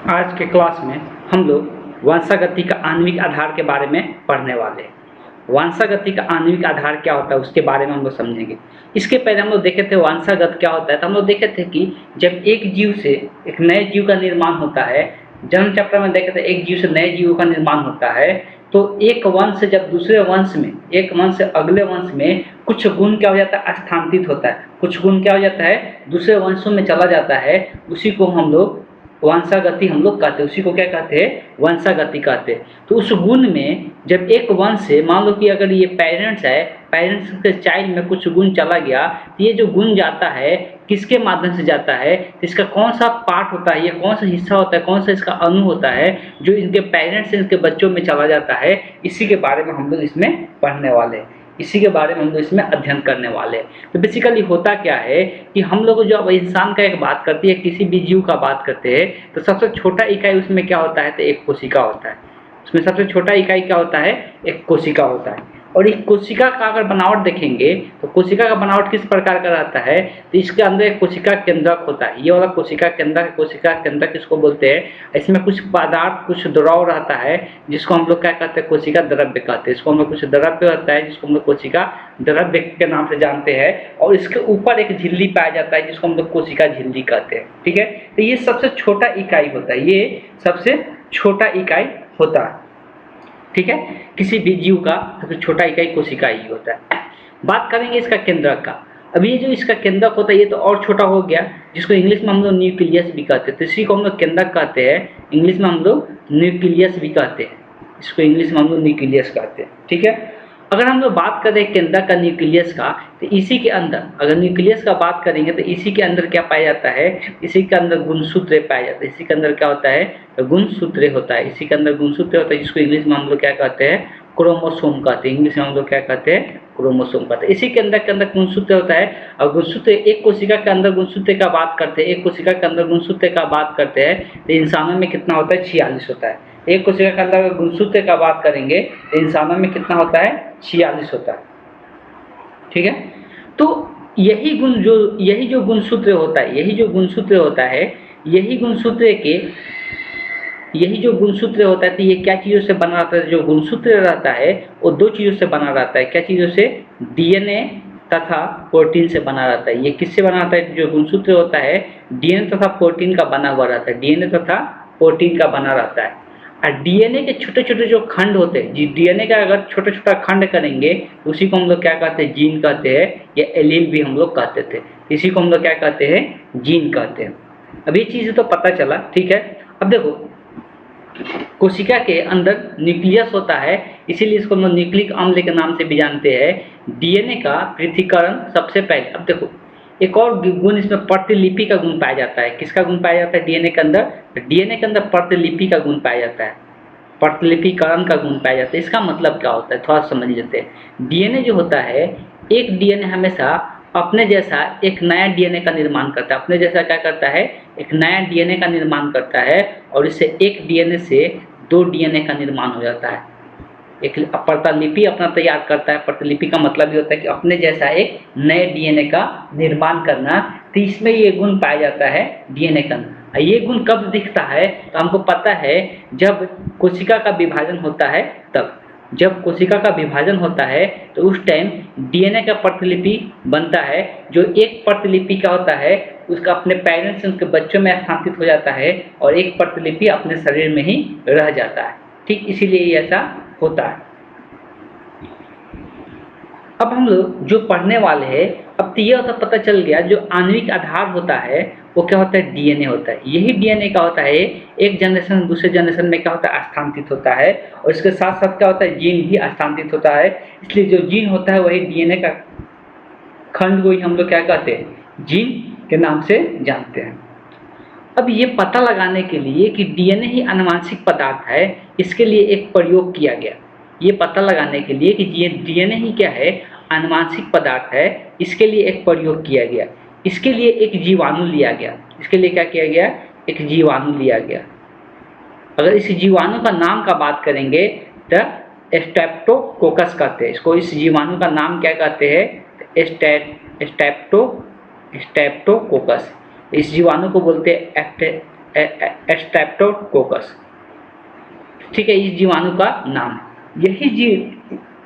आज के क्लास में हम लोग वंशागति का आणविक आधार के बारे में पढ़ने वाले हैं। वंशागति का आणविक आधार क्या होता है उसके बारे में हम लोग समझेंगे। इसके पहले हम लोग देखे थे वंशागत क्या होता है, तो हम लोग देखे थे कि जब एक जीव से एक नए जीव का निर्माण होता है, जन्म चैप्टर में देखे थे एक जीव से नए जीव का निर्माण होता है, तो एक वंश से जब दूसरे वंश में, एक वंश से अगले वंश में कुछ गुण क्या हो जाता है, स्थानांतरित होता है। कुछ गुण क्या हो जाता है, दूसरे वंशों में चला जाता है। उसी को हम लोग वंशागति हम लोग कहते हैं, उसी को क्या कहते हैं, वंशागति कहते हैं। तो उस गुण में जब एक वंश से, मान लो कि अगर ये पेरेंट्स है, पेरेंट्स के चाइल्ड में कुछ गुण चला गया, तो ये जो गुण जाता है किसके माध्यम से जाता है, इसका कौन सा पार्ट होता है, ये कौन सा हिस्सा होता है, कौन सा इसका अणु होता है जो इनके पेरेंट्स से इनके बच्चों में चला जाता है, इसी के बारे में हम लोग इसमें पढ़ने वाले हैं, इसी के बारे में हम लोग इसमें अध्ययन करने वाले हैं। तो बेसिकली होता क्या है कि हम लोग जो अब इंसान का एक बात करती है, किसी भी जीव का बात करते हैं, तो सबसे छोटा इकाई उसमें क्या होता है, तो एक कोशिका होता है। उसमें सबसे छोटा इकाई क्या होता है, एक कोशिका होता है। और इस कोशिका का अगर बनावट देखेंगे तो कोशिका का बनावट किस प्रकार का रहता है, तो इसके अंदर एक कोशिका केंद्रक होता है। ये वाला कोशिका केंद्रक किसको बोलते हैं, इसमें कुछ पदार्थ, कुछ द्रव रहता है जिसको हम लोग क्या कहते हैं, कोशिका द्रव्य कहते हैं। इसको हम लोग कुछ द्रव्य रहता है जिसको हम लोग कोशिका द्रव्य के नाम से जानते हैं। और इसके ऊपर एक झिल्ली पाया जाता है जिसको हम लोग कोशिका झिल्ली कहते हैं। ठीक है, तो ये सबसे छोटा इकाई होता है, ये सबसे छोटा इकाई होता है। ठीक है, किसी भी जीव का सबसे छोटा इकाई कोशिका ही होता है। बात करेंगे इसका केंद्रक का। अब ये जो इसका केंद्रक होता है ये तो और छोटा हो गया, जिसको इंग्लिश में हम लोग न्यूक्लियस भी कहते हैं। तो इसी को हम लोग केंद्रक कहते हैं, इंग्लिश में हम लोग न्यूक्लियस भी कहते हैं, इसको इंग्लिश में हम लोग न्यूक्लियस कहते हैं। ठीक है, अगर हम लोग बात करें केंद्रक का, न्यूक्लियस का, तो इसी के अंदर अगर न्यूक्लियस का बात करेंगे तो इसी के अंदर क्या पाया जाता है, इसी के अंदर गुणसूत्र पाया जाता है। इसी के अंदर क्या होता है, तो गुणसूत्र होता है। इसी के अंदर गुणसूत्र होता है जिसको इंग्लिश में हम लोग क्या कहते हैं, क्रोमोसोम कहते हैं। इंग्लिश में हम लोग क्या कहते हैं, क्रोमोसोम कहते हैं। इसी के अंदर गुणसूत्र होता है। और गुणसूत्र, एक कोशिका के अंदर गुणसूत्र का बात करते हैं, एक कोशिका के अंदर गुणसूत्र का बात करते हैं, तो इंसानों में कितना होता है, 46 होता है। एक कोशिका के अंदर अगर गुणसूत्र का बात करेंगे तो इंसानों में कितना होता है, 46 होता है। ठीक है, तो यही जो गुणसूत्र होता है, यही जो गुणसूत्र होता है तो ये क्या चीज़ों से बना रहता है, जो गुणसूत्र रहता है वो दो चीज़ों से बना रहता है। क्या चीज़ों से, डीएनए तथा प्रोटीन से बना रहता है। ये किससे बना रहता है, जो गुणसूत्र होता है डीएनए तथा प्रोटीन का बना हुआ रहता है, डीएनए तथा प्रोटीन का बना रहता है। और डीएनए के छोटे छोटे जो खंड होते हैं, डीएनए का अगर छोटा छोटा खंड करेंगे तो उसी को हम लोग क्या कहते हैं, जीन कहते हैं, या एलील भी हम लोग कहते थे। इसी को हम लोग क्या कहते हैं, जीन कहते हैं। अब ये चीज़ तो पता चला। ठीक है, अब देखो कोशिका के अंदर न्यूक्लियस होता है, इसीलिए इसको हम लोग न्यूक्लिक अम्ल के नाम से भी जानते हैं। डीएनए का पृथक्करण सबसे पहले, अब देखो एक और गुण इसमें प्रतिलिपि का गुण पाया जाता है। किसका गुण पाया जाता है, डीएनए के अंदर, डीएनए के अंदर प्रतिलिपि का गुण पाया जाता है, प्रतिलिपिकरण का गुण पाया जाता है। इसका मतलब क्या होता है, थोड़ा समझ लेते हैं। डीएनए जो होता है, एक डीएनए हमेशा अपने जैसा एक नया डीएनए का निर्माण करता है। अपने जैसा क्या करता है, एक नया डीएनए का निर्माण करता है, और इससे एक डीएनए से दो डीएनए का निर्माण हो जाता है। एक प्रतिलिपि अपना तैयार करता है। प्रतिलिपि का मतलब ये होता है कि अपने जैसा एक नए डीएनए का निर्माण करना। तो इसमें ये गुण पाया जाता है डीएनए का। ये गुण कब दिखता है, तो हमको पता है जब कोशिका का विभाजन होता है तब। जब कोशिका का विभाजन होता है तो उस टाइम डीएनए का प्रतिलिपि बनता है, जो एक प्रतिलिपि का होता है उसका अपने पेरेंट्स से उनके बच्चों में स्थानांतरित हो जाता है, और एक प्रतिलिपि अपने शरीर में ही रह जाता है। ठीक, इसीलिए ऐसा होता है। अब हम लोग जो पढ़ने वाले हैं, अब तो यह तो पता चल गया जो आणविक आधार होता है वो क्या होता है, डीएनए होता है। यही डीएनए का होता है, एक जनरेशन से दूसरे जनरेशन में क्या होता है, स्थानांतरित होता है। और इसके साथ साथ क्या होता है, जीन भी स्थानांतरित होता है। इसलिए जो जीन होता है वही डीएनए का खंड को ही हम लोग क्या कहते हैं, जीन के नाम से जानते हैं। अब ये पता लगाने के लिए कि डीएनए ही आनुवंशिक पदार्थ है, इसके लिए एक प्रयोग किया गया। ये पता लगाने के लिए कि ये डीएनए ही क्या है, आनुवंशिक पदार्थ है, इसके लिए एक प्रयोग किया गया। इसके लिए एक जीवाणु लिया गया। इसके लिए क्या किया गया, एक जीवाणु लिया गया। अगर इस जीवाणु का नाम का बात करेंगे तो स्ट्रेप्टोकोकस कहते हैं इसको। इस जीवाणु का नाम क्या कहते हैं, स्ट्रेप्टोकोकस। इस जीवाणु को बोलते हैं स्ट्रेप्टोकोकस, ठीक है, इस जीवाणु का नाम है। यही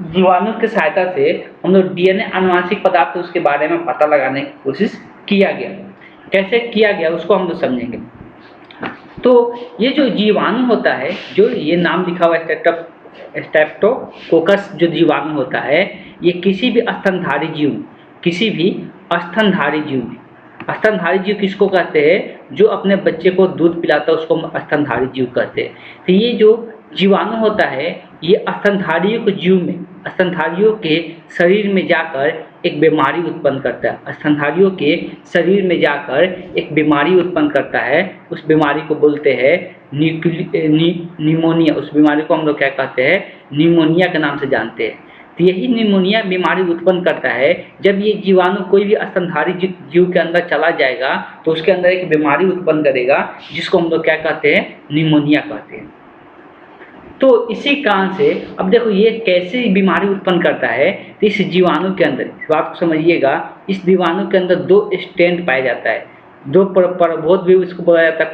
जीवाणु की सहायता से हम लोग डीएनए आनुवंशिक पदार्थ उसके बारे में पता लगाने की कोशिश किया गया। कैसे किया गया उसको हम लोग समझेंगे। तो ये जो जीवाणु होता है, जो ये नाम लिखा हुआ स्ट्रेप्टोकोकस जो जीवाणु होता है, ये किसी भी स्तनधारी जीव, किसी भी स्तनधारी जीव, स्तनधारी जीव किसको कहते हैं? जो अपने बच्चे को दूध पिलाता है उसको हम स्तनधारी जीव कहते हैं। तो ये जो जीवाणु होता है ये स्तनधारियों के जीव में, स्तनधारियों के शरीर में जाकर एक बीमारी उत्पन्न करता है। स्तनधारियों के शरीर में जाकर एक बीमारी उत्पन्न करता है। उस बीमारी को बोलते हैं निमोनिया। उस बीमारी को हम लोग क्या कहते हैं? निमोनिया के नाम से जानते हैं। तो यही निमोनिया बीमारी उत्पन्न करता है। जब ये जीवाणु कोई भी स्तनधारी जीव के अंदर चला जाएगा तो उसके अंदर एक बीमारी उत्पन्न करेगा जिसको हम लोग क्या कहते हैं? निमोनिया कहते हैं। तो इसी कारण से अब देखो ये कैसे बीमारी उत्पन्न करता है। तो इस जीवाणु के अंदर, इस बात को समझिएगा, इस जीवाणु के अंदर दो स्ट्रेंड पाया जाता है। दो प्रभेद भी इसको बोला जाता है,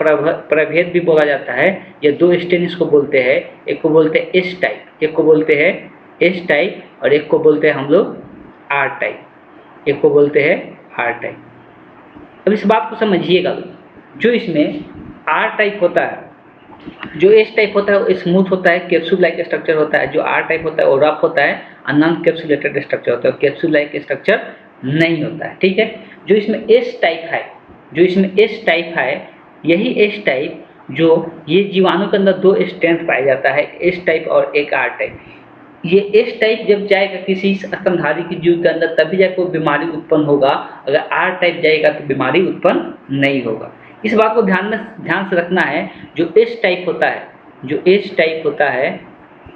प्रभेद भी बोला जाता है, या दो स्ट्रेन इसको बोलते हैं। एक को बोलते हैं एस टाइप, एक को बोलते हैं एस टाइप, और एक को बोलते हैं हम लोग आर टाइप, एक को बोलते हैं आर टाइप। अब इस बात को समझिएगा, जो इसमें आर टाइप होता है, जो एस टाइप होता है वो स्मूथ होता है, कैप्सूल लाइक स्ट्रक्चर होता है। जो आर टाइप होता है वो रफ होता है, नॉन कैप्सुलेटेड स्ट्रक्चर होता है, कैप्सूल लाइक स्ट्रक्चर नहीं होता है। ठीक है। जो इसमें एस टाइप है, जो इसमें एस टाइप है, यही एस टाइप जो ये जीवाणु के अंदर दो स्ट्रेंथ पाया जाता है, एस टाइप और एक आर टाइप। ये एस टाइप जब जाएगा किसी स्तनधारी की जीव के अंदर तभी जाकर वो बीमारी उत्पन्न होगा। अगर आर टाइप जाएगा तो बीमारी उत्पन्न नहीं होगा। इस बात को ध्यान से रखना है। जो एस टाइप होता है, जो एस टाइप होता है,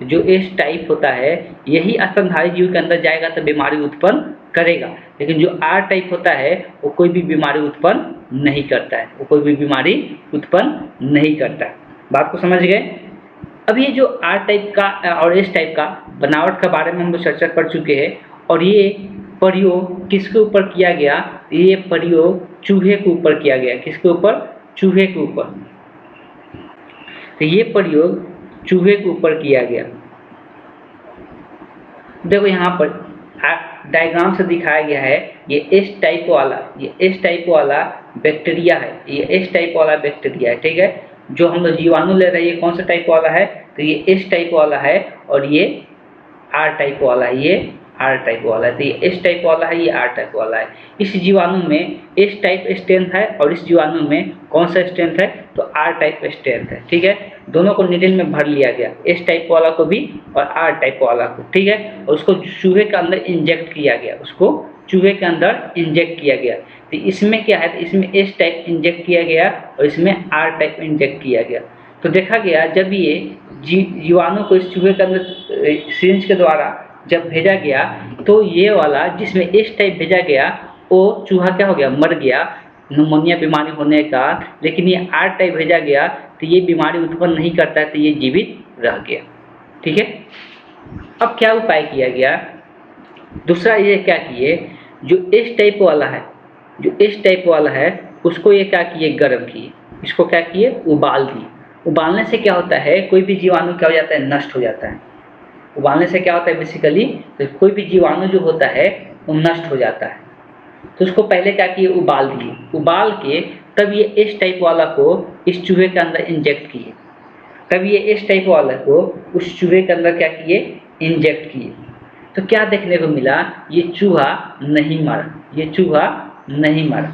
जो एस टाइप होता है, यही स्तनधारी जीव के अंदर जाएगा तो बीमारी उत्पन्न करेगा। लेकिन जो आर टाइप होता है वो कोई भी बीमारी उत्पन्न नहीं करता है, वो कोई भी बीमारी उत्पन्न नहीं करता है। बात को समझ गए। अब ये जो आर टाइप का और एस टाइप का बनावट के बारे में हम लोग चर्चा कर चुके हैं, और ये प्रयोग किसके ऊपर किया गया? ये प्रयोग चूहे के ऊपर किया गया। किसके ऊपर? चूहे के ऊपर। तो ये प्रयोग चूहे के ऊपर किया गया। देखो यहाँ पर डायग्राम से दिखाया गया है, ये एस टाइप वाला, ये एस टाइप वाला बैक्टीरिया है, ये एस टाइप वाला बैक्टीरिया है। ठीक है। जो हम लोग जीवाणु ले रहे हैं ये कौन सा टाइप वाला है? तो ये एस टाइप वाला है, और ये आर टाइप वाला है, ये आर टाइप वाला है। तो ये एस टाइप वाला है, ये आर टाइप वाला है। इस जीवाणु में एस टाइप स्ट्रेंथ है, और इस जीवाणु में कौन सा स्ट्रेंथ है? तो आर टाइप स्ट्रेंथ है। ठीक है। दोनों को निडल में भर लिया गया, एस टाइप वाला को भी और आर टाइप वाला को। ठीक है। और उसको चूहे के अंदर इंजेक्ट किया गया, उसको चूहे के अंदर इंजेक्ट किया गया। तो इसमें क्या है? तो इसमें एस टाइप इंजेक्ट किया गया और इसमें आर टाइप इंजेक्ट किया गया। तो देखा गया जब ये जीवाणु को इस चूहे के अंदर सिरिंज के द्वारा जब भेजा गया, तो ये वाला जिसमें एस टाइप भेजा गया वो चूहा क्या हो गया? मर गया, निमोनिया बीमारी होने का। लेकिन ये आर टाइप भेजा गया तो ये बीमारी उत्पन्न नहीं करता है, तो ये जीवित रह गया। ठीक है। अब क्या उपाय किया गया? दूसरा ये क्या किए, जो एस टाइप वाला है, जो एस टाइप वाला है उसको ये क्या किए? गर्म किए। इसको क्या किए? उबाल दिए। उबालने से क्या होता है? कोई भी जीवाणु क्या हो जाता है? नष्ट हो जाता है। उबालने से क्या होता है बेसिकली? तो कोई भी जीवाणु जो होता है वो नष्ट हो जाता है। तो उसको पहले क्या किए? उबाल दिए। उबाल के तब ये एस टाइप वाला को इस चूहे के अंदर इंजेक्ट किए। तब ये एस टाइप वाला को उस चूहे के अंदर क्या किए? इंजेक्ट किए। तो क्या देखने को मिला? ये चूहा नहीं मरा, ये चूहा नहीं मरा।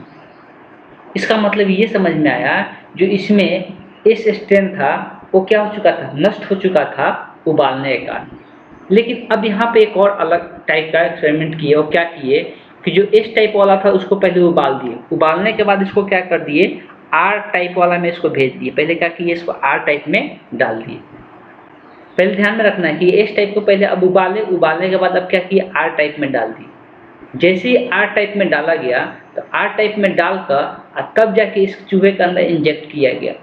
इसका मतलब ये समझ में आया जो इसमें एस स्ट्रेन था वो क्या हो चुका था? नष्ट हो चुका था उबालने के कारण। लेकिन अब यहाँ पे एक और अलग टाइप का एक्सपेरिमेंट किए। और क्या किए कि जो एस टाइप वाला था उसको पहले उबाल दिए। उबालने के बाद इसको क्या कर दिए? आर टाइप वाला में इसको भेज दिए। पहले क्या किए? इसको आर टाइप में डाल दिए। पहले ध्यान में रखना है कि एस टाइप को पहले अब उबालने के बाद अब क्या किए? आर टाइप में डाल दिए। जैसे ही आर टाइप में डाला गया तो आर टाइप में डालकर तब जाके इस चूहे के अंदर इंजेक्ट किया गया।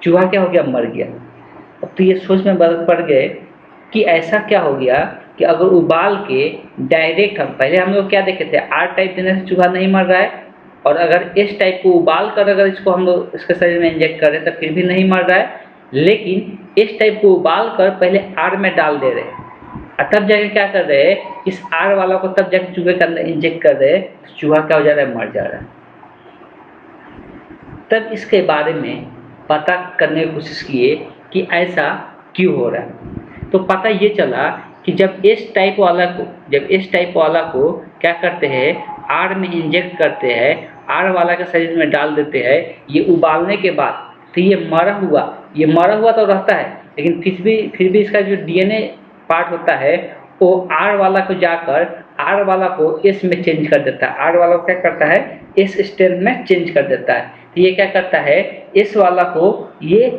चूहा क्या हो गया? मर गया। अब तो ये सोच में पड़ गए कि ऐसा क्या हो गया कि अगर उबाल के डायरेक्ट हम लोग क्या देखे थे? आर टाइप देने से चूहा नहीं मर रहा है, और अगर इस टाइप को उबाल कर अगर इसको हम लोग इसके शरीर में इंजेक्ट करें तो फिर भी नहीं मर रहा है, लेकिन इस टाइप को उबाल कर पहले आर में डाल दे रहे हैं और तब जाके क्या कर रहे हैं, इस आर वाला को तब जाके चूहे के अंदर इंजेक्ट कर रहे हैं, तो चूहा क्या हो जा रहा है, मर जा रहा है। तब इसके बारे में पता करने की कोशिश किए कि ऐसा क्यों हो रहा है। तो पता ये चला कि जब इस टाइप वाला को क्या करते हैं, आर में इंजेक्ट करते हैं, आर वाला के शरीर में डाल देते हैं, ये उबालने के बाद तो ये मरा हुआ तो रहता है, लेकिन फिर भी इसका जो डीएनए पार्ट होता है वो आर वाला को जाकर आर वाला को एस में चेंज कर देता है। आर वाला को क्या करता है, एस स्ट्रेंथ में चेंज कर देता है। तो ये क्या करता है, एस वाला को ये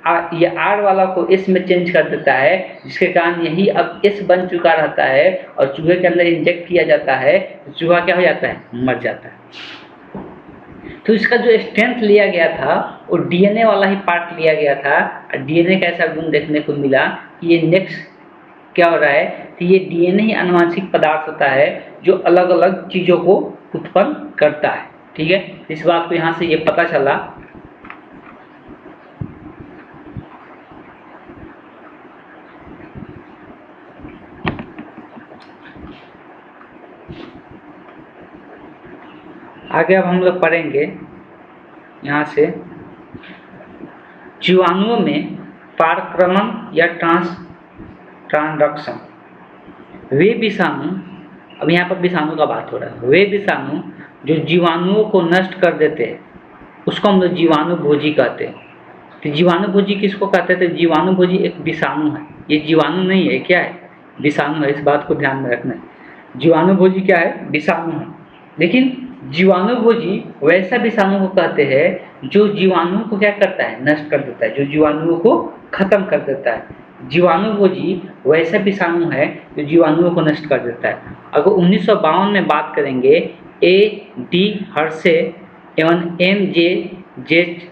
आर वाला को एस में चेंज कर देता है, जिसके कारण यही अब एस बन चुका रहता है और चूहे के अंदर इंजेक्ट किया जाता है तो चूहा क्या हो जाता है, मर जाता है। तो इसका जो स्ट्रेंथ लिया गया था वो डीएनए वाला ही पार्ट लिया गया था और डीएनए का ऐसा गुण देखने को मिला कि ये नेक्स्ट क्या हो रहा है, तो ये डीएनए ही आनुवंशिक पदार्थ होता है जो अलग अलग चीज़ों को उत्पन्न करता है। ठीक है, इस बात को यहाँ से ये पता चला। आगे अब हम लोग पढ़ेंगे यहाँ से जीवाणुओं में पारक्रमण या ट्रांसडक्शन। वे विषाणु, अब यहाँ पर विषाणु का बात हो रहा है, वे विषाणु जो जीवाणुओं को नष्ट कर देते हैं उसको हम लोग जीवाणु भोजी कहते हैं। तो जीवाणु भोजी किसको कहते हैं, तो जीवाणु भोजी एक विषाणु है, ये जीवाणु नहीं है, क्या है, विषाणु है। इस बात को ध्यान में रखना है, जीवाणु भोजी क्या है, विषाणु है। लेकिन जीवाणु भोजी वैसा विषाणु को कहते हैं जो जीवाणु को क्या करता है, नष्ट कर देता है, जो जीवाणुओं को खत्म कर देता है। जीवाणु भोजी वैसा विषाणु है जो जीवाणुओं को नष्ट कर देता है। अगर 1952 में बात करेंगे, A.D. हर्शे एवं M.J. जेच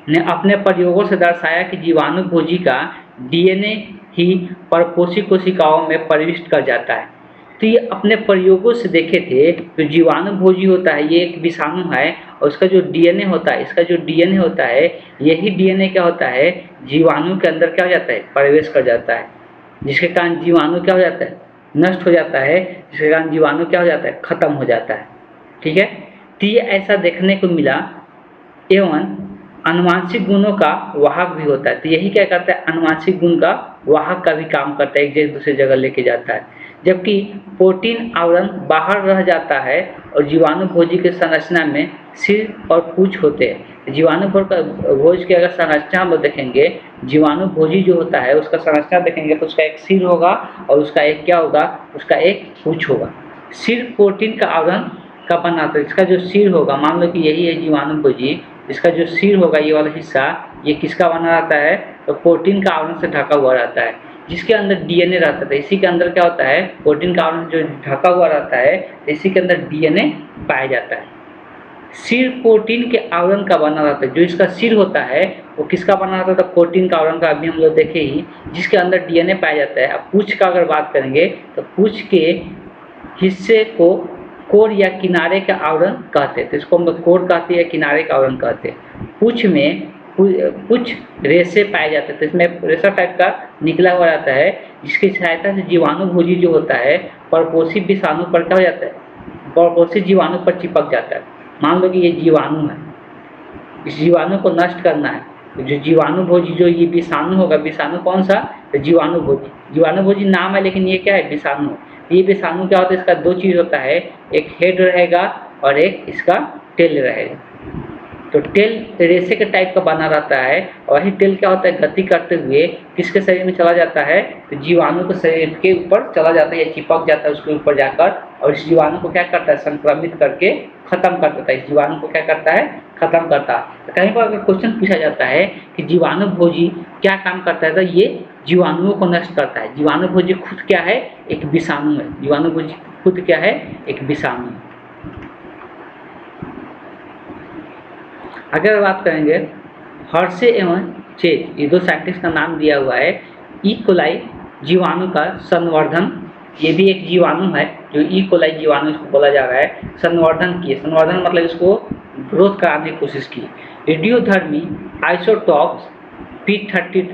ने अपने प्रयोगों से दर्शाया कि जीवाणु भोजी का डीएनए ही परपोषी कोशिकाओं में प्रविष्ट कर जाता है। तो ये अपने प्रयोगों से देखे थे, जो जीवाणु भोजी होता है ये एक विषाणु है और उसका जो डीएनए होता है, इसका जो डीएनए होता है यही डीएनए क्या होता है, जीवाणु के अंदर क्या हो जाता है, प्रवेश कर जाता है, जिसके कारण जीवाणु क्या हो जाता है, नष्ट हो जाता है, जिसके कारण जीवाणु क्या हो जाता है, खत्म हो जाता है। ठीक है, तो ये ऐसा देखने को मिला। एवं आनुवांशिक गुणों का वाहक भी होता है। तो यही क्या करता है, आनुवांशिक गुण का वाहक का भी काम करता है, एक जगह दूसरी जगह लेके जाता है। जबकि प्रोटीन आवरण बाहर रह जाता है और जीवाणु भोजी के संरचना में सिर और पूंछ होते हैं। जीवाणु भोज की अगर संरचना हम लोग देखेंगे, जीवाणु भोजी जो होता है उसका संरचना देखेंगे तो उसका एक सिर होगा और उसका एक क्या होगा, उसका एक पूंछ होगा। सिर प्रोटीन का आवरण का बना था, इसका जो सिर होगा, मान लो कि यही है जीवाणु भोजी, इसका जो सिर होगा ये वाला हिस्सा, ये किसका बना रहता है, तो प्रोटीन का आवरण से ढका हुआ रहता है, जिसके अंदर डीएनए रहता है। इसी के अंदर क्या होता है, प्रोटीन का आवरण जो ढका हुआ रहता है, इसी के अंदर डीएनए पाया जाता है। सिर प्रोटीन के आवरण का बना रहता है, जो इसका सिर होता है वो किसका बना रहता है, प्रोटीन का आवरण का, अभी हम लोग देखे ही, जिसके अंदर डीएनए पाया जाता है। अब पूंछ का अगर बात करेंगे तो पूंछ के हिस्से को कोर या किनारे का आवरण कहते हैं। तो इसको हम लोग कोर कहते हैं, किनारे का आवरण कहते हैं। पूंछ में कुछ रेशे पाए जाते हैं, तो इसमें रेशा टाइप का निकला हुआ रहता है, जिसकी सहायता से जीवाणु भोजी जो होता है परपोषी विषाणु पर क्या हो जाता है, परपोषी जीवाणु पर चिपक जाता है। मान लो कि ये जीवाणु है, इस जीवाणु को नष्ट करना है, तो जो जीवाणु भोजी जो ये विषाणु होगा, विषाणु कौन सा, तो जीवाणु भोजी। जीवाणु भोजी नाम है लेकिन ये क्या है, विषाणु। ये विषाणु क्या होता है, इसका दो चीज़ होता है, एक हेड रहेगा और एक इसका टेल रहेगा। तो टेल रेशे के टाइप का बना रहता है और वही टेल क्या होता है, गति करते हुए किसके शरीर में चला जाता है, तो जीवाणु के शरीर के ऊपर चला जाता है या चिपक जाता है उसके ऊपर जाकर, और इस जीवाणु को क्या करता है, संक्रमित करके खत्म कर देता है। इस जीवाणु को क्या करता है, खत्म करता है। तो कहीं पर अगर क्वेश्चन पूछा जाता है कि जीवाणु भोजी क्या काम करता है, तो ये जीवाणुओं को नष्ट करता है। जीवाणु भोजी खुद क्या है, एक विषाणु है। जीवाणु भोजी खुद क्या है, एक विषाणु है। अगर बात करेंगे हर्शे एवं चेज, ये दो साइंटिस्ट का नाम दिया हुआ है। ई कोलाई जीवाणु का संवर्धन, ये भी एक जीवाणु है जो ई कोलाई जीवाणु इसको बोला जा रहा है, संवर्धन किए। संवर्धन मतलब इसको ग्रोथ कराने की कोशिश की। रेडियोधर्मी आइसोटॉप्स P30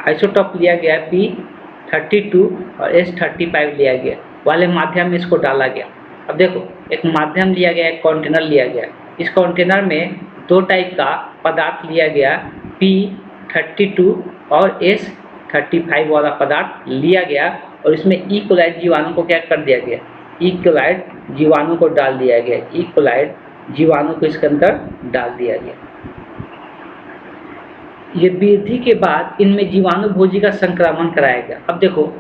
आइसोटॉप लिया गया, P32 और S35 लिया गया वाले माध्यम में इसको डाला गया। अब देखो, एक माध्यम लिया गया, एक कंटेनर लिया गया। इस कंटेनर में दो टाइप का पदार्थ लिया गया, P32 और S35 वाला पदार्थ लिया गया और इसमें ई कोलाई जीवाणु को क्या कर दिया गया, ई कोलाई जीवाणु को डाल दिया गया, ई कोलाई जीवाणु को इसके अंदर डाल दिया गया। ये वृद्धि के बाद इनमें जीवाणु भोजी का संक्रमण कराया गया। अब देखो,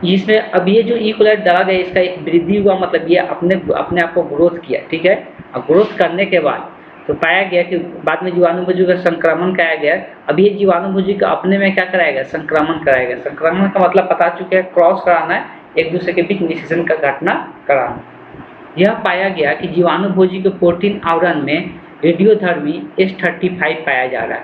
इसमें अब ये जो ई कोलाई डाला गया, इसका एक वृद्धि हुआ, मतलब ये अपने आप को ग्रोथ किया, ठीक है। और ग्रोथ करने के बाद तो पाया गया कि बाद में जीवाणु भोजी का संक्रमण कराया गया। अब ये जीवाणु भोजी का अपने में क्या कराया गया, संक्रमण कराया गया। संक्रमण का मतलब बता चुके हैं, क्रॉस कराना है, एक दूसरे के बीच निषेचन का घटना कराना। यह पाया गया कि जीवाणु भोजी के प्रोटीन आवरण में रेडियोधर्मी S35 पाया जा रहा है,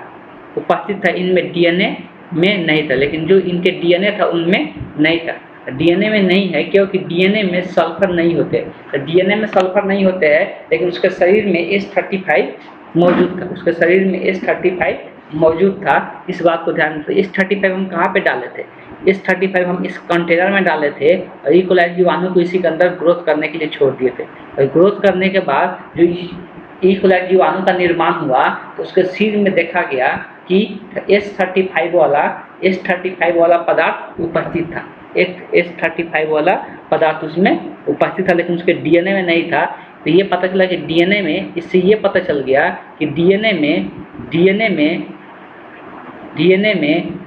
उपस्थित था। इनमें डीएनए में नहीं था, लेकिन जो इनके डीएनए था उनमें नहीं था। डीएनए में नहीं है क्योंकि डीएनए में सल्फर नहीं होते। तो डीएनए में सल्फर नहीं होते हैं, लेकिन उसके शरीर में S35 मौजूद था, उसके शरीर में S35 मौजूद था। इस बात को ध्यान रखिए। S35 हम कहाँ पे डाले थे, S35 हम इस कंटेनर में डाले थे और ई कोलाई जीवाणु को इसी के अंदर ग्रोथ करने के लिए छोड़ दिए थे। और ग्रोथ करने के बाद जो ई कोलाई जीवाणु का निर्माण हुआ तो उसके सिर में देखा गया कि S35 वाला पदार्थ उपस्थित था, एक S35 वाला पदार्थ उसमें उपस्थित था, लेकिन उसके डीएनए में नहीं था। तो ये पता चला कि डीएनए में, इससे ये पता चल गया कि डीएनए में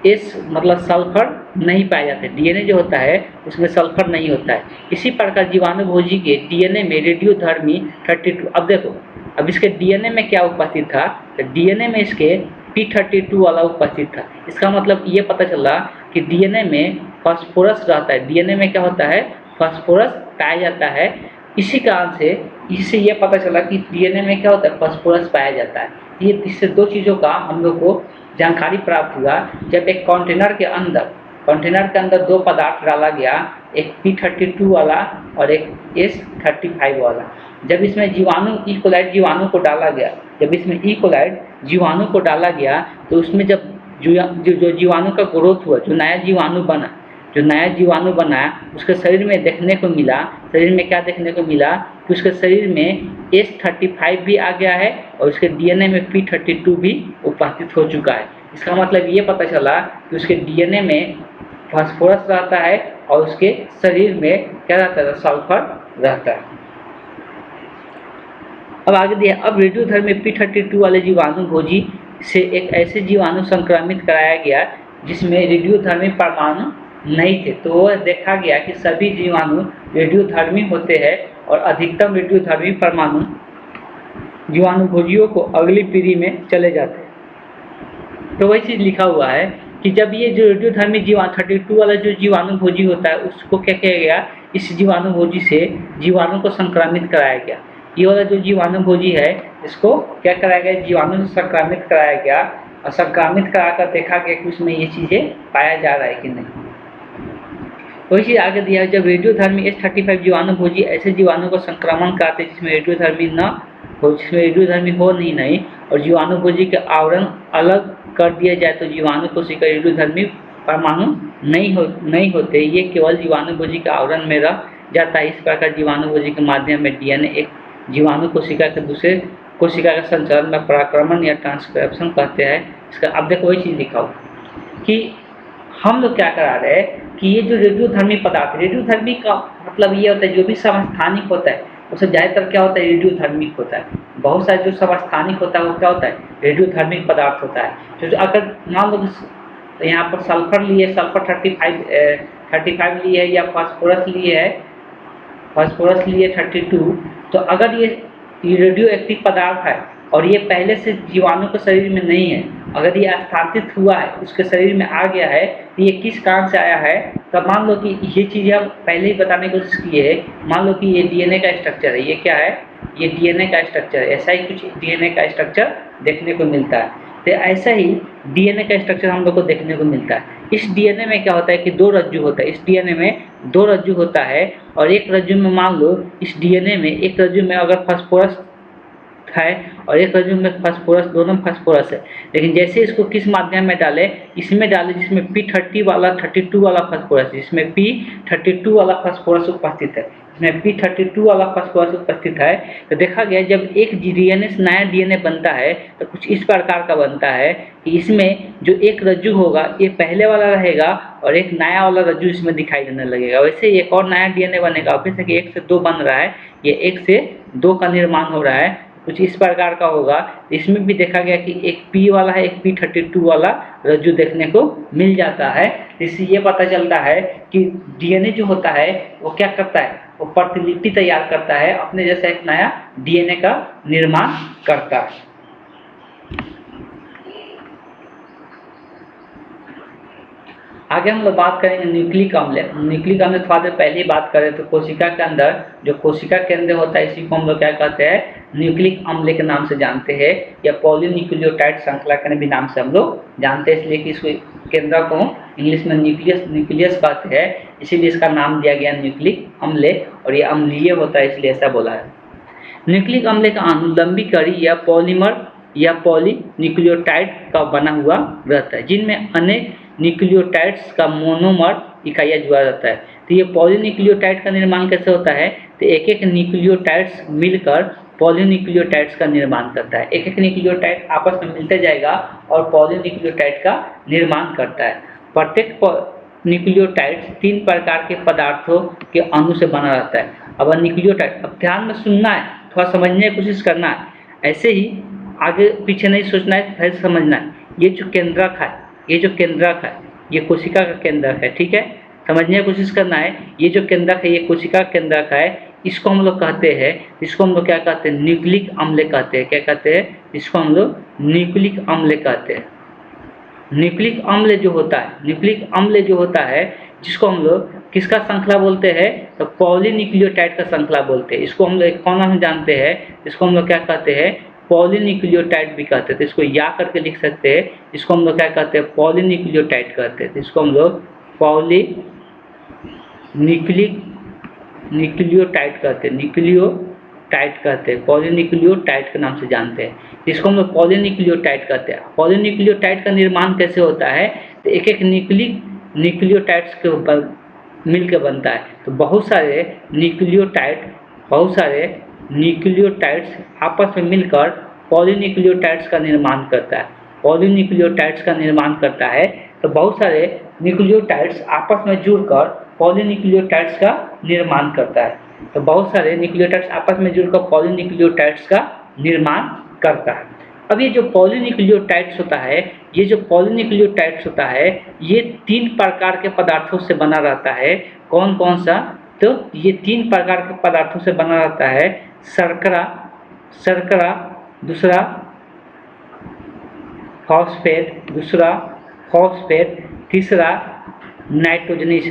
एस मतलब सल्फर नहीं पाए जाते। डीएनए जो होता है उसमें सल्फर नहीं होता है। इसी प्रकार जीवाणु भोजी के डीएनए में रेडियोधर्मी 32, अब देखो, अब इसके डीएनए में क्या उपस्थित था, तो डीएनए में इसके P32 वाला उपस्थित था। इसका मतलब ये पता चला कि डीएनए में फास्फोरस रहता है। डीएनए में क्या होता है, फास्फोरस पाया जाता है। इसी कारण से इससे ये पता चला कि डीएनए में क्या होता है, फास्फोरस पाया जाता है। ये इससे दो चीज़ों का हम लोग को जानकारी प्राप्त हुआ। जब एक कंटेनर के अंदर दो पदार्थ डाला गया, एक P32 वाला और एक S35 वाला। जब इसमें जीवाणु ई कोलाई जीवाणु को डाला गया, तो उसमें जब जो जीवाणु का ग्रोथ हुआ, जो नया जीवाणु बना उसके शरीर में देखने को मिला, कि उसके शरीर में S35 भी आ गया है और उसके डीएनए में P32 भी उपस्थित हो चुका है। इसका मतलब ये पता चला कि उसके डीएनए में फास्फोरस रहता है और उसके शरीर में क्या रहता है, सल्फर रहता है। अब आगे दिया, अब रेडियोधर्मी P32 वाले जीवाणु भोजी से एक ऐसे जीवाणु संक्रमित कराया गया जिसमें रेडियोधर्मी परमाणु नहीं थे। तो वह देखा गया कि सभी जीवाणु रेडियोधर्मी होते हैं और अधिकतम रेडियोधर्मी परमाणु जीवाणु भोजियों को अगली पीढ़ी में चले जाते हैं। तो वही चीज़ लिखा हुआ है कि जब ये जो रेडियोधर्मी 32 वाला जो जीवाणु भोजी होता है उसको क्या किया गया, इस जीवाणु भोजी से जीवाणु को संक्रमित कराया गया। ये वाला जो जीवाणु भोजी है इसको क्या कराया गया, जीवाणु से संक्रमित कराया गया और संक्रमित कराकर देखा गया कि उसमें ये चीज़ें पाया जा रहा है कि नहीं। वही चीज़ आगे दिया है, जब रेडियोधर्मी S35 जीवाणु भोजी ऐसे जीवाणु को संक्रमण कराते जिसमें रेडियोधर्मी हो नहीं और जीवाणु भोजी के आवरण अलग कर दिया जाए तो जीवाणु कोशिका रेडियोधर्मी परमाणु नहीं होते, ये केवल जीवाणु भोजी के आवरण में रह जाता है। इस प्रकार जीवाणु भोजी के माध्यम में डीएनए एक जीवाणु कोशिका के दूसरे कोशिका का संचरण में पराक्रमण या ट्रांसक्रिप्शन कहते हैं। इसका अब देखो वही चीज़ लिखा हो कि हम लोग क्या करा रहे हैं कि ये जो रेडियोधर्मी पदार्थ, रेडियोधर्मी का मतलब ये होता है जो भी समस्थानिक होता है उससे ज़्यादातर क्या होता है, रेडियोधर्मिक होता है। बहुत सारे जो समस्थानिक होता है वो क्या होता है, रेडियोधर्मिक पदार्थ होता है। जो अगर मान लो यहाँ पर सल्फर लिए, सल्फर 35 लिए या फास्फोरस लिए 32, तो अगर ये रेडियो एक्टिव पदार्थ है और ये पहले से जीवाणु के शरीर में नहीं है, अगर ये स्थानांतरित हुआ है उसके शरीर में आ गया है तो ये किस कारण से आया है, तो मान लो कि ये चीज़ हम पहले ही बताने की कोशिश की है। मान लो कि ये डीएनए का स्ट्रक्चर है, ये क्या है, ये डीएनए का स्ट्रक्चर है। ऐसा ही कुछ डीएनए का स्ट्रक्चर देखने को मिलता है। तो ऐसा ही डीएनए का स्ट्रक्चर हम लोग को देखने को मिलता है। इस डीएनए में क्या होता है कि दो रज्जु होता है। इस डीएनए में दो रज्जु होता है और एक रज्जु में मान लो इस डीएनए में एक रज्जु में अगर फास्फोरस है और एक रज्जु में फास्फोरस, दोनों में फास्फोरस है। लेकिन जैसे इसको किस माध्यम में डाले, इसमें डाले जिसमें P30 वाला 32 वाला फास्फोरस, जिसमें P32 वाला फास्फोरस उपस्थित है, इसमें P32 वाला फास्फोरस उपस्थित है, तो देखा गया जब एक डीएनए से नया डीएनए बनता है तो कुछ इस प्रकार का बनता है कि इसमें जो एक रज्जु होगा ये पहले वाला रहेगा और एक नया वाला रज्जु इसमें दिखाई देने लगेगा। वैसे एक और नया डीएनए बनेगा, जैसे कि 1 से 2 बन रहा है, ये 1 से 2 का निर्माण हो रहा है, कुछ इस प्रकार का होगा। इसमें भी देखा गया कि एक P वाला है, एक P32 वाला रज्जु देखने को मिल जाता है। इससे ये पता चलता है कि डीएनए जो होता है वो क्या करता है, वो प्रतिलिपि तैयार करता है, अपने जैसा एक नया डीएनए का निर्माण करता है। आगे हम लोग बात करेंगे न्यूक्लिक अम्ल। न्यूक्लिक अम्ल थोड़ा देर पहले ही बात करें तो कोशिका के अंदर जो कोशिका केंद्र होता है इसी को हम लोग क्या कहते हैं, न्यूक्लिक अम्ल के नाम से जानते हैं, या पॉलीन्यूक्लियोटाइड श्रृंखला के भी नाम से हम लोग जानते हैं, इसलिए कि इस केंद्र को इंग्लिश में न्यूक्लियस कहते हैं, इसीलिए इसका नाम दिया गया न्यूक्लिक अम्ल, और ये अम्लीय होता है इसलिए ऐसा बोला है। न्यूक्लिक अम्ल का अनुलंबी कड़ी या पॉलीमर या पॉलीन्यूक्लियोटाइड का बना हुआ रहता है, जिनमें अनेक न्यूक्लियोटाइड्स का मोनोमर इकाइयाँ जुड़ा रहता है। तो ये पॉलीन्यूक्लियोटाइड का निर्माण कैसे होता है, तो एक एक न्यूक्लियोटाइड्स मिलकर पॉलीन्यूक्लियोटाइड्स का निर्माण करता है। एक एक न्यूक्लियोटाइड आपस में मिलते जाएगा और पॉलीन्यूक्लियोटाइड का निर्माण करता है। प्रत्येक न्यूक्लियोटाइड 3 प्रकार के पदार्थों के अणु से बना रहता है। अब न्यूक्लियोटाइड, अब ध्यान में सुनना है, थोड़ा समझने की कोशिश करना है, ऐसे ही आगे पीछे नहीं सोचना है, सही समझना है। ये जो केंद्रक है, ये जो केंद्रक है, ये कोशिका का केंद्रक है, ठीक है, समझने की कोशिश करना है। ये जो केंद्रक है ये कोशिका केंद्रक है, इसको हम लोग कहते हैं, इसको हम लोग क्या कहते हैं, न्यूक्लिक अम्ल कहते हैं। क्या कहते हैं, इसको हम लोग न्यूक्लिक अम्ल कहते हैं। न्यूक्लिक अम्ल जो होता है, न्यूक्लिक अम्ल जो होता है जिसको हम लोग किसका श्रृंखला बोलते हैं, तो पॉलीन्यूक्लियोटाइड का श्रृंखला बोलते हैं। इसको हम लोग एक कौन नाम जानते हैं, इसको हम लोग क्या कहते हैं, पॉलीन्यूक्लियोटाइड भी कहते हैं। तो इसको या करके लिख सकते हैं, इसको हम लोग क्या कहते हैं, पॉलीन्यूक्लियोटाइड कहते हैं। तो इसको हम लोग न्यूक्लियोटाइड कहते हैं, न्यूक्लियोटाइड कहते हैं, पॉलीन्यूक्लियोटाइड के नाम से जानते हैं। इसको हम लोग पॉलीन्यूक्लियोटाइड कहते हैं। पॉलीन्यूक्लियोटाइड का निर्माण कैसे होता है, तो एक एक न्यूक्लियोटाइड्स के मिलकर बनता है। तो बहुत सारे न्यूक्लियोटाइड्स आपस में मिलकर पॉलीन्यूक्लियोटाइड्स का निर्माण करता है। पॉलीन्यूक्लियोटाइड्स का निर्माण करता है, तो बहुत सारे न्यूक्लियोटाइड्स आपस में जुड़कर पॉलीन्यूक्लियोटाइड्स का निर्माण करता है। तो बहुत सारे न्यूक्लियोटाइड्स आपस में जुड़कर पॉलीन्यूक्लियोटाइड्स का निर्माण करता है। अब ये जो पॉलीन्यूक्लियोटाइड्स होता है, ये जो पॉलीन्यूक्लियोटाइड्स होता है, ये 3 प्रकार के पदार्थों से बना रहता है। कौन कौन सा, तो ये 3 प्रकार के पदार्थों से बना रहता है। शर्करा, दूसरा फॉस्फेट, तीसरा नाइट्रोजनी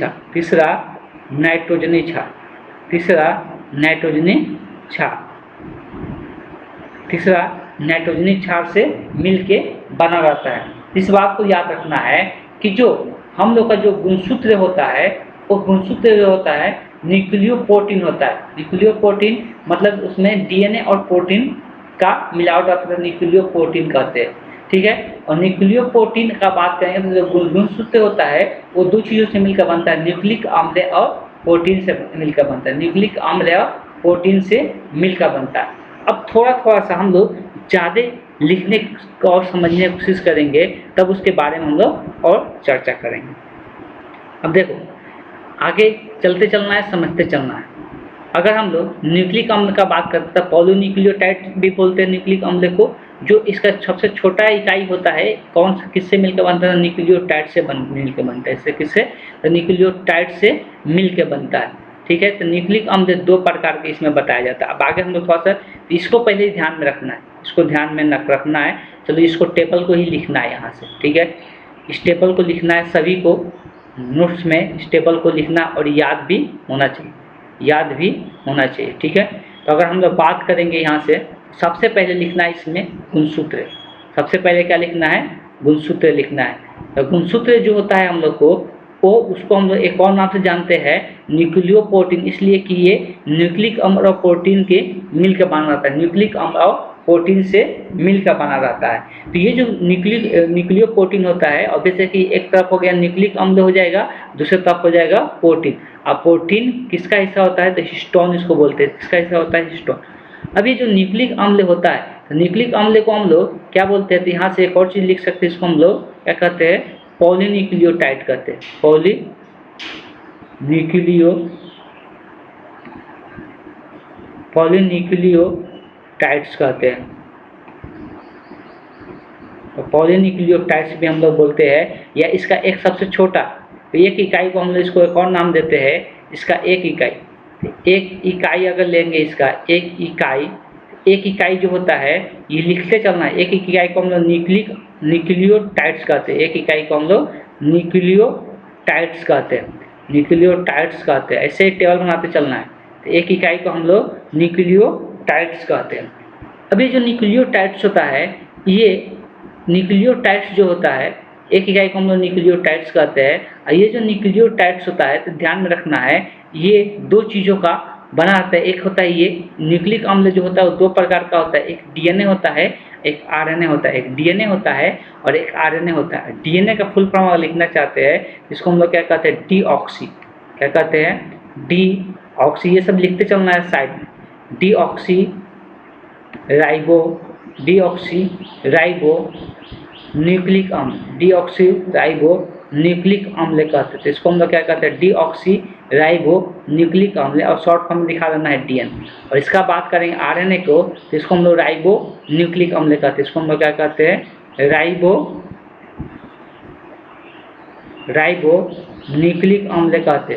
क्षार से मिलके बना रहता है। इस बात को याद रखना है कि जो हम लोग का जो गुणसूत्र होता है, वो गुणसूत्र जो होता है न्यूक्लियोप्रोटीन होता है। न्यूक्लियोप्रोटीन मतलब उसमें डीएनए और प्रोटीन का मिलावट होता है, न्यूक्लियोप्रोटीन कहते हैं, ठीक है। और न्यूक्लियोप्रोटीन का बात करेंगे तो जो गुणसूत्र होता है वो 2 चीज़ों से मिलकर बनता है, न्यूक्लिक अम्ल और प्रोटीन से मिलकर बनता है। न्यूक्लिक अम्ल और प्रोटीन से मिलकर बनता है। अब थोड़ा सा हम लोग ज़्यादा लिखने और समझने की कोशिश करेंगे, तब उसके बारे में हम लोग और चर्चा करेंगे। अब देखो, आगे चलते चलना है, समझते चलना है। अगर हम लोग न्यूक्लिक अम्ल का बात करते हैं तो पॉलीन्यूक्लियोटाइड भी बोलते हैं न्यूक्लिक अम्ल को। जो इसका सबसे छोटा इकाई होता है, कौन सा किससे मिलकर बनता है, न्यूक्लियोटाइड से मिलकर बनता है। इससे किससे, तो न्यूक्लियोटाइड से मिलकर बनता है, ठीक है। तो न्यूक्लिक अम्ल 2 प्रकार के इसमें बताया जाता है। अब आगे हम लोग थोड़ा सा इसको पहले ध्यान में रखना है, इसको ध्यान में रखना है। चलो इसको टेबल को ही लिखना है यहाँ से, ठीक है। इस टेबल को लिखना है, सभी को नोट्स में इस टेबल को लिखना और याद भी होना चाहिए, ठीक है। तो अगर हम लोग बात करेंगे यहाँ से, सबसे पहले लिखना है इसमें गुणसूत्र। सबसे पहले क्या लिखना है, गुणसूत्र लिखना है। तो गुणसूत्र जो होता है हम लोग को, वो उसको हम लोग एक और नाम से जानते हैं न्यूक्लियोप्रोटीन, इसलिए कि ये न्यूक्लिक अम्ल और प्रोटीन के मिलकर बना रहता है। न्यूक्लिक अम्ल और प्रोटीन से मिलकर बना रहता है। तो ये जो न्यूक्लियो प्रोटीन होता है, अब जैसे कि एक तरफ हो गया न्यूक्लिक अम्ल हो जाएगा, दूसरी तरफ हो जाएगा प्रोटीन। अब प्रोटीन किसका हिस्सा होता है, तो हिस्टोन इसको बोलते हैं, किसका हिस्सा होता है, हिस्टोन। अब ये जो न्यूक्लिक अम्ल होता है, तो न्यूक्लिक अम्ल को हम लोग क्या बोलते हैं, तो यहाँ से एक और चीज़ लिख सकते हैं, इसको हम लोग क्या कहते हैं, पॉलीन्यूक्लियोटाइड कहते हैं, पॉलीन्यूक्लियोटाइड्स कहते हैं। तो पॉलीन्यूक्लियोटाइड्स भी हम लोग बोलते हैं, या इसका एक सबसे छोटा, तो एक इकाई को हम लोग इसको एक और नाम देते हैं, इसका एक इकाई। एक इकाई अगर लेंगे, इसका एक इकाई जो होता है, ये लिखते चलना है, एक इकाई को हम लोग न्यूक्लियोटाइड्स कहते हैं, एक इकाई को हम लोग न्यूक्लियोटाइड्स कहते हैं, ऐसे ही टेबल बनाते चलना है। तो एक इकाई को हम लोग न्यूक्लियोटाइड्स कहते हैं। अभी जो न्यूक्लियोटाइड्स होता है, ये न्यूक्लियोटाइड्स जो होता है, एक इकाई को हम लोग न्यूक्लियोटाइड्स कहते हैं। और ये जो न्यूक्लियोटाइड्स होता है, तो ध्यान में रखना है, ये दो चीज़ों का बना रहता है। एक होता है ये न्यूक्लिक अम्ल जो होता है, वो दो प्रकार का होता है, एक डीएनए होता है, एक आरएनए होता है। एक डीएनए होता है और एक आरएनए होता है। डीएनए का फुल फॉर्म अगर लिखना चाहते हैं, इसको हम लोग क्या कहते हैं, डीऑक्सी, क्या कहते हैं, डीऑक्सी। ये सब लिखते चलना है साइड में, डीऑक्सी राइबो न्यूक्लिक अम्ल, डीऑक्सी राइबो न्यूक्लिक अम्ल कहते हैं। तो इसको हम लोग क्या कहते हैं, डीऑक्सी राइबो न्यूक्लिक अम्ल, और शॉर्ट फॉर्म में दिखा देना है डीएन। और इसका बात करेंगे आरएनए को, तो इसको हम लोग राइबो न्यूक्लिक अम्ल कहते हैं। इसको हम लोग क्या कहते हैं, राइबो न्यूक्लिक अम्ल कहते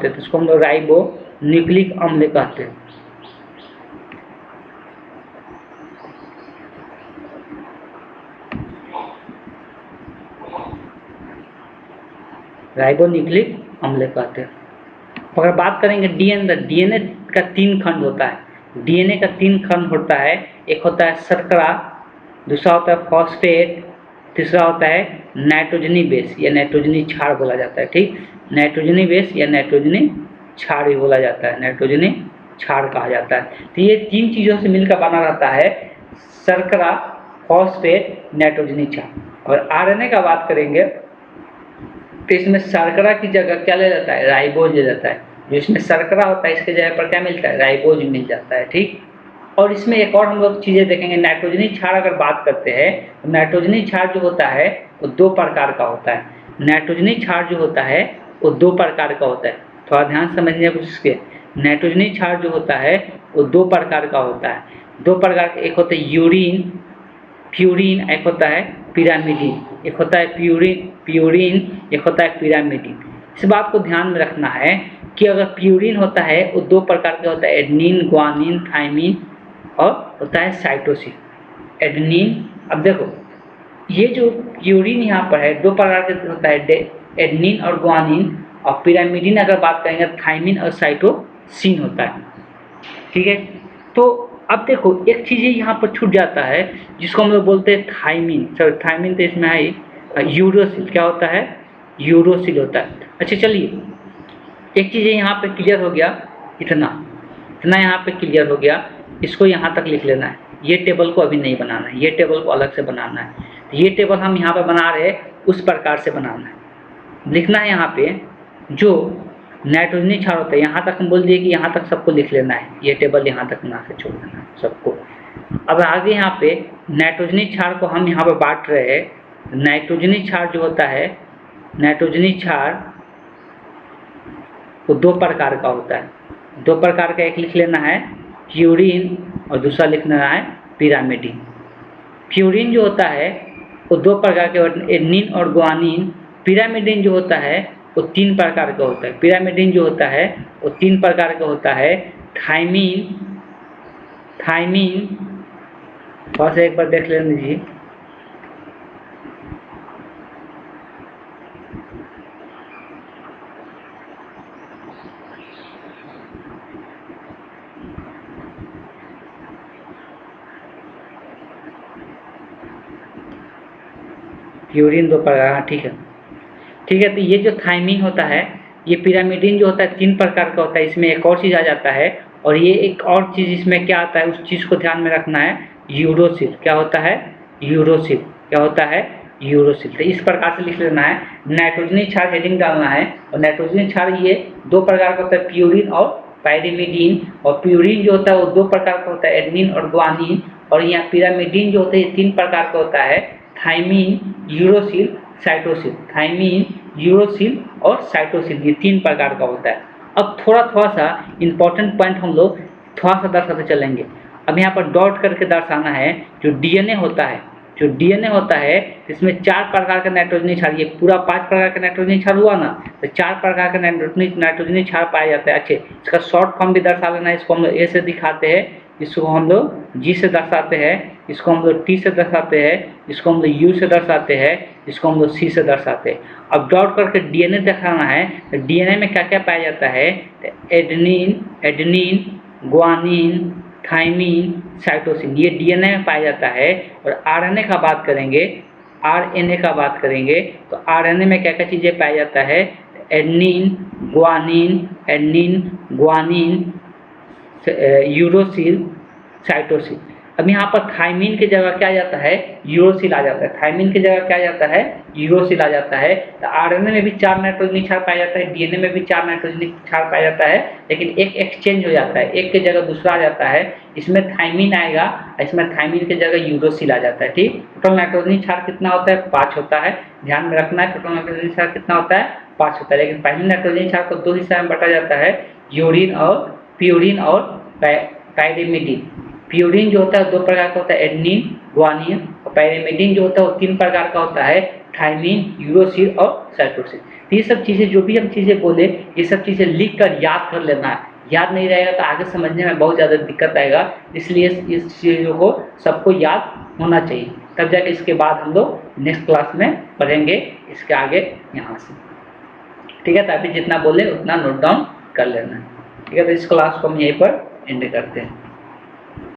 हैं, तो इसको हम लोग राइबो न्यूक्लिक अम्ल कहते हैं। राइबोन्यूक्लिक अम्ल कहते हैं। अगर बात करेंगे डीएनए का 3 खंड होता है। डीएनए का 3 खंड होता है, एक होता है शर्करा, दूसरा होता है फॉस्फेट, तीसरा होता है नाइट्रोजनी बेस या नाइट्रोजनी क्षार बोला जाता है। ठीक, नाइट्रोजनी बेस या नाइट्रोजनी क्षार भी बोला जाता है, नाइट्रोजनी क्षार कहा जाता है। तो ये 3 चीज़ों से मिलकर बना रहता है, शर्करा, फॉस्फेट, नाइट्रोजनी क्षार। और आरएनए का बात करेंगे, तो इसमें शर्करा की जगह क्या ले जाता है, राइबोज ले जाता है। जो इसमें शर्करा होता है, इसके जगह पर क्या मिलता है, राइबोज मिल जाता है। ठीक, और इसमें एक और हम लोग चीज़ें देखेंगे, नाइट्रोजनी क्षार अगर बात करते हैं, तो नाइट्रोजनी क्षार जो होता है वो 2 प्रकार का होता है। नाइट्रोजनी क्षार जो होता है वो 2 प्रकार का होता है, थोड़ा ध्यान समझने की कोशिश कीजिए। नाइट्रोजनी क्षार जो होता है वो 2 प्रकार का होता है, 2 प्रकार के, एक होता है प्यूरिन, एक होता है पिरामिडिन, एक होता है प्यूरिन, एक होता है पिरामिडिन। इस बात को ध्यान में रखना है कि अगर प्यूरिन होता है वो 2 प्रकार के होता है, एडेनिन, ग्वानिन, थाइमिन, और होता है साइटोसिन, एडेनिन। अब देखो ये जो प्यूरिन यहाँ पर है 2 प्रकार के होता है, एडेनिन और ग्वानिन, और पिरामिडिन अगर बात करेंगे थाइमिन और साइटोसिन होता है। ठीक है, तो अब देखो एक चीज़ यहाँ पर छूट जाता है, जिसको हम लोग बोलते हैं थाइमिन। थाइमिन तो इसमें है यूरोसिल, क्या होता है, यूरोसिल होता है। अच्छा चलिए, एक चीज़ यहाँ पे क्लियर हो गया, इतना यहाँ पे क्लियर हो गया, इसको यहाँ तक लिख लेना है। ये टेबल को अभी नहीं बनाना है, ये टेबल को अलग से बनाना है। ये टेबल हम यहाँ पर बना रहे हैं, उस प्रकार से बनाना है, लिखना है। यहाँ पे जो नाइट्रोजनी क्षार होता है, यहाँ तक हम बोल दिए कि यहाँ तक सबको लिख लेना है, ये टेबल यहाँ तक बना के छोड़ देना है सबको। अब आगे यहाँ पे नाइट्रोजनी क्षार को हम यहाँ पर बांट रहे हैं। नाइट्रोजनी क्षार जो होता है, नाइट्रोजनी क्षार वो 2 प्रकार का होता है, 2 प्रकार का, एक लिख लेना है प्यूरिन और दूसरा लिखना है पिरामिडिन। प्यूरिन जो होता है वो 2 प्रकार के होते हैं, एडेनिन और ग्वानिन। पिरामिडिन जो होता है वो 3 प्रकार का होता है। पिरामिडिन जो होता है वो 3 प्रकार का होता है, थाइमिन, थोड़ा सा एक बार देख लेने दीजिए। प्यूरिन 2 प्रकार, ठीक है। तो ये जो थाइमिन होता है, ये पिरामिडिन जो होता है 3 प्रकार का होता है। इसमें एक और चीज़ आ जाता है, और ये एक और चीज़ इसमें क्या आता है, उस चीज़ को ध्यान में रखना है, यूरोसिल। क्या होता है? यूरोसिल। क्या होता है? यूरोसिल। तो इस प्रकार से लिख लेना है। नाइट्रोजनी क्षार हेडिंग डालना है, और नाइट्रोजनी क्षार ये दो प्रकार का होता है, प्यूरिन और पाइरिमिडीन। और प्यूरिन जो होता है वो दो प्रकार का होता है, एडेनिन और ग्वानिन। और यहाँ पिरामिडीन जो होता है ये तीन प्रकार का होता है, थाइमिन, यूरोसिल, साइटोसिल। थाइमिन, यूरोसिल और साइटोसिल, ये तीन प्रकार का होता है। अब थोड़ा सा इंपॉर्टेंट पॉइंट हम लोग थोड़ा सा दर्शाते चलेंगे। अब यहाँ पर डॉट करके दर्शाना है, जो डीएनए होता है, जो डीएनए होता है इसमें चार प्रकार का नाइट्रोजनी क्षार, ये पूरा 5 प्रकार का नाइट्रोजनी क्षार हुआ ना, तो 4 प्रकार का नाइट्रोजनी क्षार पाया जाता है। अच्छे, इसका शॉर्ट फॉर्म भी दर्शा लेना है। इसको हम लोग ए से दिखाते हैं, इसको हम लोग जी से दर्शाते हैं, इसको हम लोग टी से दर्शाते हैं, इसको हम लोग यू से दर्शाते हैं, इसको हम लोग सी से दर्शाते हैं। अब डॉट करके डीएनए दिखाना है, तो डीएनए में क्या क्या पाया जाता है, एडेनिन, ग्वानिन, थाइमिन, साइटोसिन, ये डीएनए में पाया जाता है। और आरएनए का बात करेंगे, आरएनए का बात करेंगे, तो आरएनए में क्या क्या चीज़ें पाया जाता है, एडेनिन, ग्वानिन, यूरोसिल, साइटोसिल। अब यहाँ पर थाइमिन की जगह क्या आ जाता है, यूरोसिल आ जाता है। थाइमिन की जगह क्या आ जाता है, यूरोसिल आ जाता है। तो आरएनए में भी 4 नाइट्रोजनी क्षार पाया जाता है, डीएनए में भी 4 नाइट्रोजनी क्षार पाया जाता है, लेकिन एक एक्सचेंज हो जाता है, एक की जगह दूसरा आ जाता है। इसमें थाइमिन आएगा, इसमें थाइमिन की जगह यूरोसिल आ जाता है। ठीक, टोटल नाइट्रोजनी क्षार कितना होता है, 5 होता है। ध्यान में रखना है, टोटल नाइट्रोजनी क्षार कितना होता है, 5 होता है। लेकिन पहले नाइट्रोजनी क्षार को 2 हिस्सा में बांटा जाता है, यूरिन और प्यूरिन और पाइरिमिडीन। प्यूरिन जो होता है 2 प्रकार का होता है, एडेनिन, ग्वानिन। और पाइरिमिडीन जो होता है वो 3 प्रकार का होता है, थाइमिन, यूरोसिल और साइटोसिन। तो ये सब चीज़ें, जो भी हम चीज़ें बोले, ये सब चीज़ें लिख कर याद कर लेना है। याद नहीं रहेगा तो आगे समझने में बहुत ज़्यादा दिक्कत आएगा, इसलिए इस चीज़ों को सबको याद होना चाहिए। तब जाके इसके बाद हम लोग नेक्स्ट क्लास में पढ़ेंगे इसके आगे यहाँ से। ठीक है, तो अभी जितना बोले उतना नोट डाउन कर लेना। ठीक है, तो इस क्लास को हम यहीं पर एंड करते हैं।